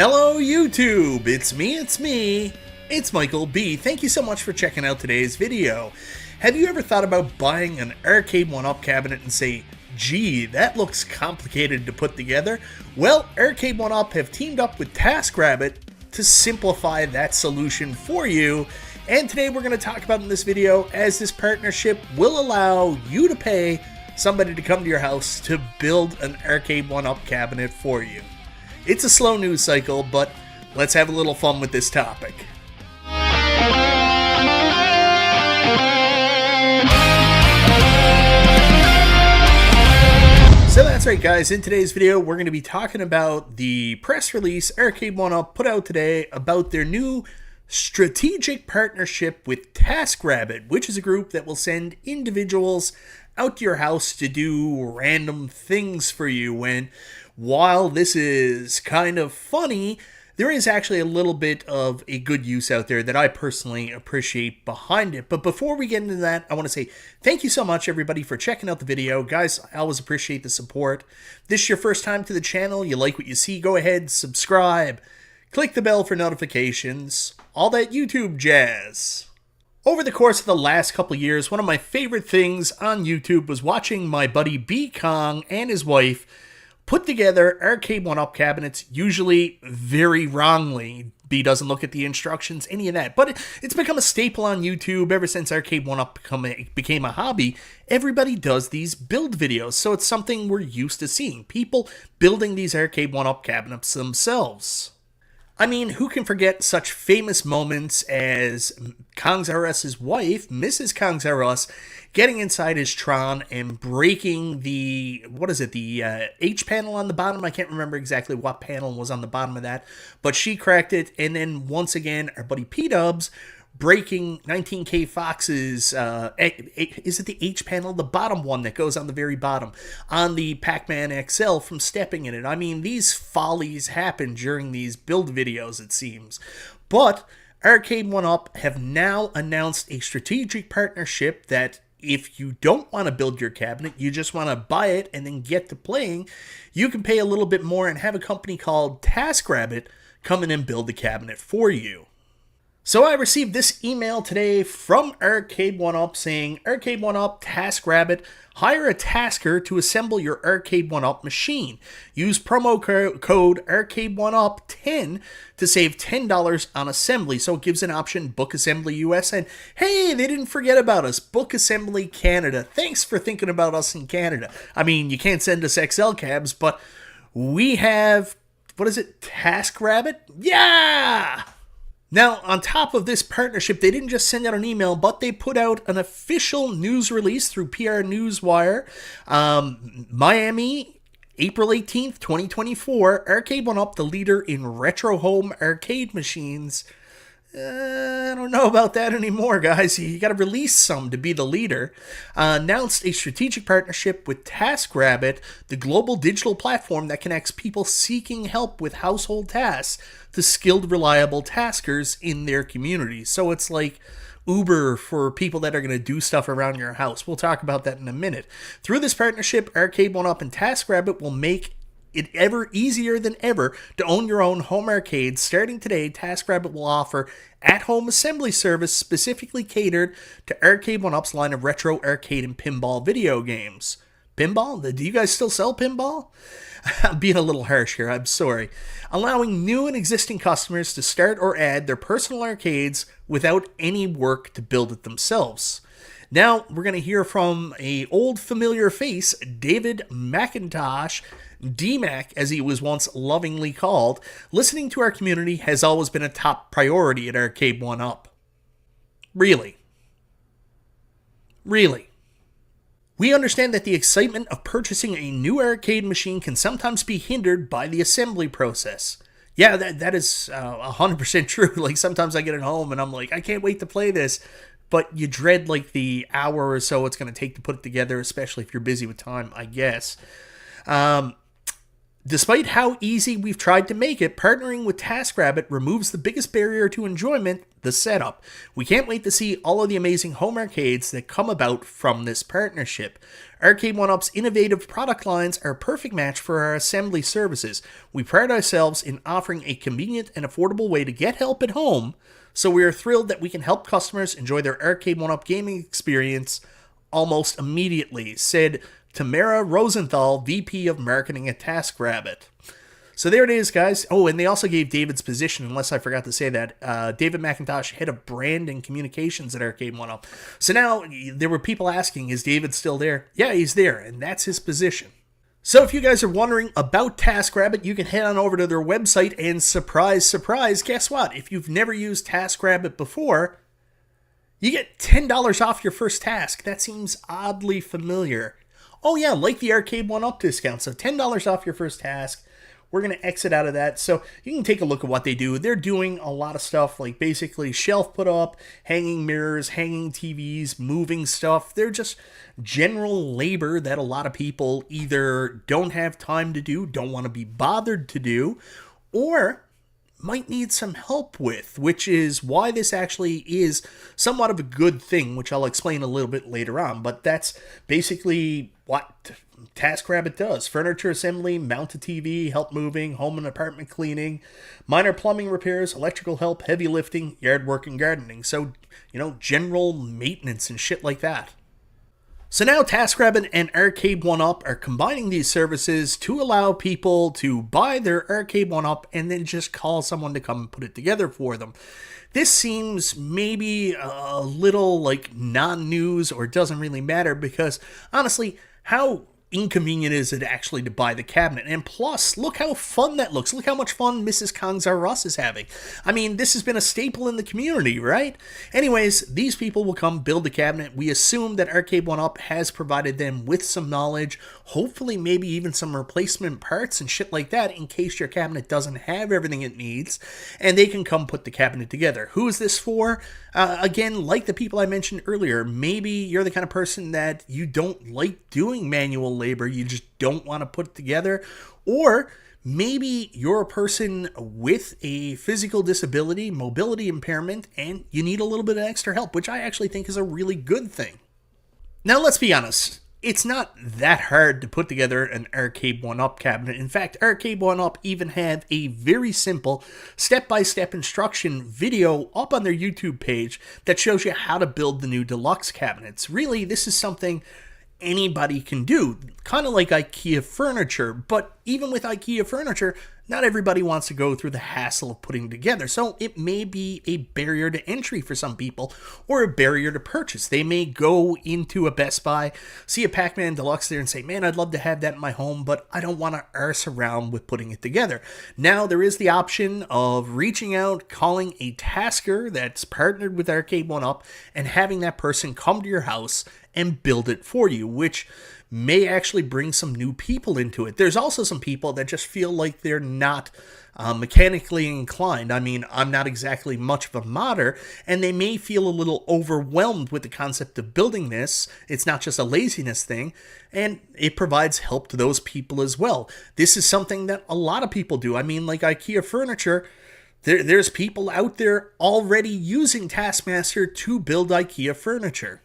Hello YouTube, it's me, it's Michael B. Thank you so much for checking out today's video. Have you ever thought about buying an Arcade1Up cabinet and say, gee, that looks complicated to put together? Well, Arcade1Up have teamed up with TaskRabbit to simplify that solution for you. And today we're going to talk about in this video as this partnership will allow you to pay somebody to come to your house to build an Arcade1Up cabinet for you. It's a slow news cycle, but let's have a little fun with this topic. So that's right guys, in today's video we're going to be talking about the press release Arcade1Up put out today about their new strategic partnership with TaskRabbit, which is a group that will send individuals out to your house to do random things for you. And while this is kind of funny, there is actually a little bit of a good use out there that I personally appreciate behind it. But before we get into that, I want to say thank you so much, everybody, for checking out the video. Guys, I always appreciate the support. If this is your first time to the channel, you like what you see, go ahead, subscribe, click the bell for notifications, all that YouTube jazz. Over the course of the last couple of years, one of my favorite things on YouTube was watching my buddy B Kong and his wife put together Arcade1Up cabinets, usually very wrongly. B doesn't look at the instructions, any of that. But it's become a staple on YouTube ever since Arcade1Up became a hobby. Everybody does these build videos, so it's something we're used to seeing. People building these Arcade1Up cabinets themselves. I mean, who can forget such famous moments as Kong's R Us's wife, Mrs. Kong's R Us, getting inside his Tron and breaking the, the H panel on the bottom? I can't remember exactly what panel was on the bottom of that, but she cracked it. And then once again, our buddy P-Dubs breaking 19K Fox's, is it the H panel? The bottom one that goes on the very bottom on the Pac-Man XL from stepping in it. I mean, these follies happen during these build videos, it seems. But Arcade1Up have now announced a strategic partnership that if you don't want to build your cabinet, you just want to buy it and then get to playing, you can pay a little bit more and have a company called TaskRabbit come in and build the cabinet for you. So I received this email today from Arcade1Up saying, Arcade1Up TaskRabbit, hire a tasker to assemble your Arcade1Up machine. Use promo code Arcade1Up10 to save $10 on assembly. So it gives an option, Book Assembly US, and hey, they didn't forget about us, Book Assembly Canada. Thanks for thinking about us in Canada. I mean, you can't send us XL cabs, but we have, TaskRabbit? Yeah! Now, on top of this partnership, they didn't just send out an email, but they put out an official news release through PR Newswire. Miami, April 18th, 2024, Arcade1Up, the leader in retro home arcade machines. I don't know about that anymore, guys. You got to release some to be the leader. Announced a strategic partnership with TaskRabbit, the global digital platform that connects people seeking help with household tasks to skilled, reliable taskers in their communities. So it's like Uber for people that are going to do stuff around your house. We'll talk about that in a minute. Through this partnership, Arcade1Up and TaskRabbit will make it ever easier than ever to own your own home arcades. Starting today, TaskRabbit will offer at-home assembly service specifically catered to Arcade1Up's line of retro arcade and pinball video games. Pinball? Do you guys still sell pinball? I'm being a little harsh here, I'm sorry. Allowing new and existing customers to start or add their personal arcades without any work to build it themselves. Now, we're going to hear from an old familiar face, David McIntosh, D-Mac, as he was once lovingly called. Listening to our community has always been a top priority at Arcade1Up. Really? Really? We understand that the excitement of purchasing a new arcade machine can sometimes be hindered by the assembly process. Yeah, that is 100% true. Like, sometimes I get it home and I'm like, I can't wait to play this. But you dread, like, the hour or so it's going to take to put it together, especially if you're busy with time, I guess. Despite how easy we've tried to make it, partnering with TaskRabbit removes the biggest barrier to enjoyment, the setup. We can't wait to see all of the amazing home arcades that come about from this partnership. Arcade1Up's innovative product lines are a perfect match for our assembly services. We pride ourselves in offering a convenient and affordable way to get help at home, so we are thrilled that we can help customers enjoy their Arcade1Up gaming experience almost immediately, said Tamara Rosenthal, VP of Marketing at TaskRabbit. So there it is, guys. Oh, and they also gave David's position, unless I forgot to say that. David McIntosh, head of brand and communications at Arcade1Up. So now there were people asking, is David still there? Yeah, he's there, and that's his position. So if you guys are wondering about TaskRabbit, you can head on over to their website, and surprise, surprise, guess what? If you've never used TaskRabbit before, you get $10 off your first task. That seems oddly familiar. Oh yeah, like the Arcade1Up discount. So $10 off your first task. We're going to exit out of that. So you can take a look at what they do. They're doing a lot of stuff like basically shelf put up, hanging mirrors, hanging TVs, moving stuff. They're just general labor that a lot of people either don't have time to do, don't want to be bothered to do, or might need some help with, which is why this actually is somewhat of a good thing, which I'll explain a little bit later on. But that's basically what TaskRabbit does. Furniture assembly, mount a TV, help moving, home and apartment cleaning, minor plumbing repairs, electrical help, heavy lifting, yard work and gardening. So, general maintenance and shit like that. So now TaskRabbit and Arcade1Up are combining these services to allow people to buy their Arcade1Up and then just call someone to come and put it together for them. This seems maybe a little like non-news or doesn't really matter because honestly, how inconvenient is it actually to buy the cabinet? And plus, look how fun that looks. Look how much fun Mrs. Kong's R Us is having. I mean, this has been a staple in the community, right? Anyways, these people will come build the cabinet. We assume that Arcade1Up has provided them with some knowledge, hopefully maybe even some replacement parts and shit like that in case your cabinet doesn't have everything it needs, and they can come put the cabinet together. Who is this for? Again, like the people I mentioned earlier, maybe you're the kind of person that you don't like doing manual labor, you just don't want to put it together, or maybe you're a person with a physical disability, mobility impairment, and you need a little bit of extra help, which I actually think is a really good thing. Now, let's be honest. It's not that hard to put together an Arcade1Up cabinet. In fact, Arcade1Up even had a very simple step-by-step instruction video up on their YouTube page that shows you how to build the new deluxe cabinets. Really, this is something anybody can do, kind of like IKEA furniture, but even with IKEA furniture, not everybody wants to go through the hassle of putting together, so it may be a barrier to entry for some people, or a barrier to purchase. They may go into a Best Buy, see a Pac-Man Deluxe there and say, man, I'd love to have that in my home, but I don't want to arse around with putting it together. Now, there is the option of reaching out, calling a tasker that's partnered with Arcade1Up, and having that person come to your house and build it for you, which may actually bring some new people into it. There's also some people that just feel like they're not mechanically inclined. I mean, I'm not exactly much of a modder, and they may feel a little overwhelmed with the concept of building this. It's not just a laziness thing, and it provides help to those people as well. This is something that a lot of people do. I mean, like IKEA furniture, there's people out there already using Taskmaster to build IKEA furniture.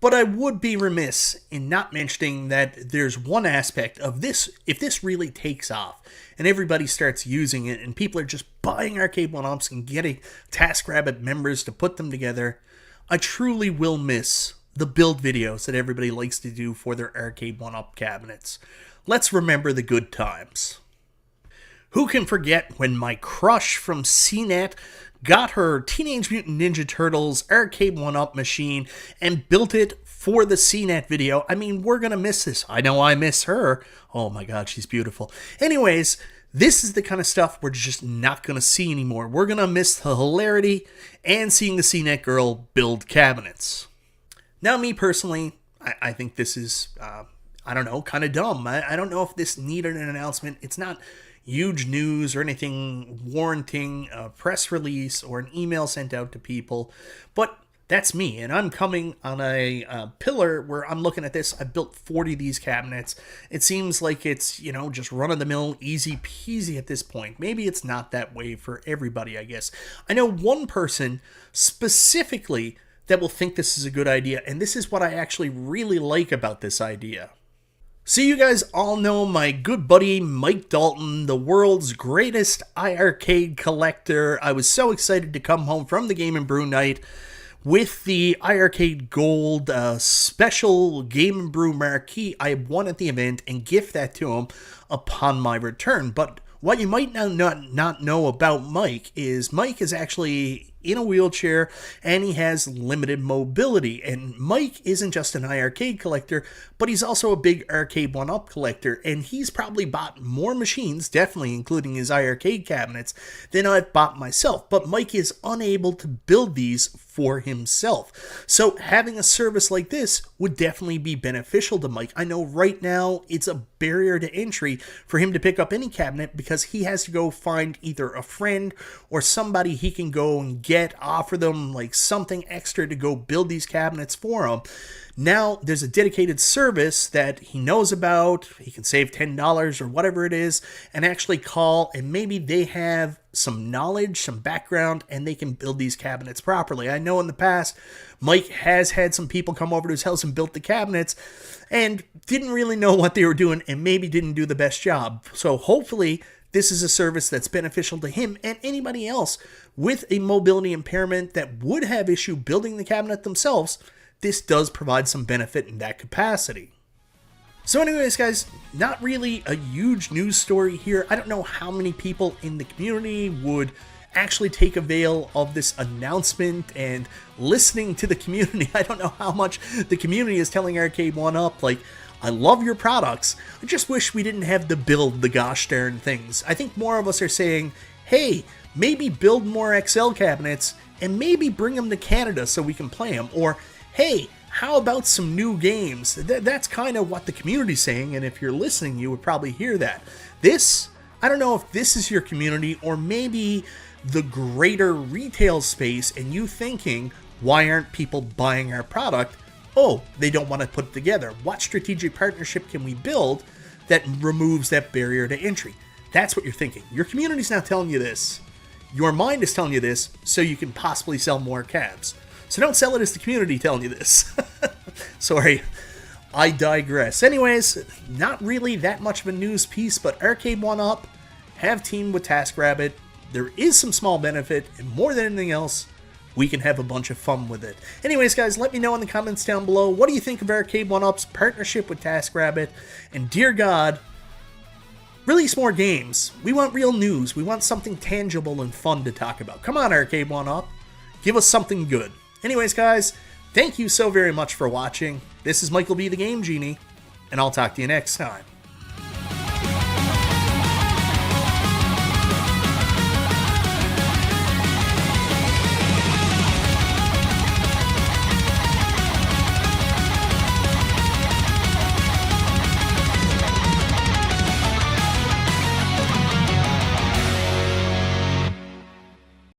But I would be remiss in not mentioning that there's one aspect of this, if this really takes off and everybody starts using it and people are just buying Arcade1Ups and getting TaskRabbit members to put them together, I truly will miss the build videos that everybody likes to do for their Arcade1Up cabinets. Let's remember the good times. Who can forget when my crush from CNET got her Teenage Mutant Ninja Turtles Arcade1Up machine and built it for the CNET video? I mean, we're gonna miss this. I know I miss her. Oh my god, she's beautiful. Anyways, this is the kind of stuff we're just not gonna see anymore. We're gonna miss the hilarity and seeing the CNET girl build cabinets. Now, me personally, I think this is, I don't know, kind of dumb. I don't know if this needed an announcement. It's not huge news or anything warranting a press release or an email sent out to people, but that's me, and I'm coming on a pillar where I'm looking at this. I built 40 of these cabinets. It seems like it's, just run-of-the-mill, easy peasy at this point. Maybe it's not that way for everybody, I guess. I know one person specifically that will think this is a good idea, and this is what I actually really like about this idea. So you guys all know my good buddy Mike Dalton, the world's greatest iArcade collector. I was so excited to come home from the Game and Brew night with the iArcade Gold special Game and Brew marquee I won at the event and gift that to him upon my return. But what you might not know about Mike is actually in a wheelchair and he has limited mobility. And Mike isn't just an iArcade collector, but he's also a big Arcade1Up collector, and he's probably bought more machines, definitely including his iArcade cabinets, than I've bought myself. But Mike is unable to build these for himself. So having a service like this would definitely be beneficial to Mike. I know right now it's a barrier to entry for him to pick up any cabinet because he has to go find either a friend or somebody he can go and offer them like something extra to go build these cabinets for him. Now there's a dedicated service that he knows about. He can save $10 or whatever it is and actually call, and maybe they have some knowledge, some background, and they can build these cabinets properly. I know in the past Mike has had some people come over to his house and built the cabinets and didn't really know what they were doing and maybe didn't do the best job. So hopefully this is a service that's beneficial to him and anybody else with a mobility impairment that would have issue building the cabinet themselves. This does provide some benefit in that capacity. So anyways, guys, not really a huge news story here. I don't know how many people in the community would actually take avail of this announcement and listening to the community. I don't know how much the community is telling Arcade1Up, like, I love your products. I just wish we didn't have to build the gosh darn things. I think more of us are saying, hey, maybe build more XL cabinets and maybe bring them to Canada so we can play them. Or, hey, how about some new games? That's kind of what the community's saying, and if you're listening, you would probably hear that. This, I don't know if this is your community or maybe the greater retail space and you thinking, why aren't people buying our product? Oh, they don't want to put it together. What strategic partnership can we build that removes that barrier to entry? That's what you're thinking. Your community's not telling you this. Your mind is telling you this so you can possibly sell more cabs. So don't sell it as the community telling you this. Sorry, I digress. Anyways, not really that much of a news piece, but Arcade1Up have teamed with TaskRabbit. There is some small benefit, and more than anything else, we can have a bunch of fun with it. Anyways, guys, let me know in the comments down below. What do you think of Arcade1Up's partnership with TaskRabbit? And dear God, release more games. We want real news. We want something tangible and fun to talk about. Come on, Arcade1Up. Give us something good. Anyways, guys, thank you so very much for watching. This is MichaelBtheGameGenie, and I'll talk to you next time.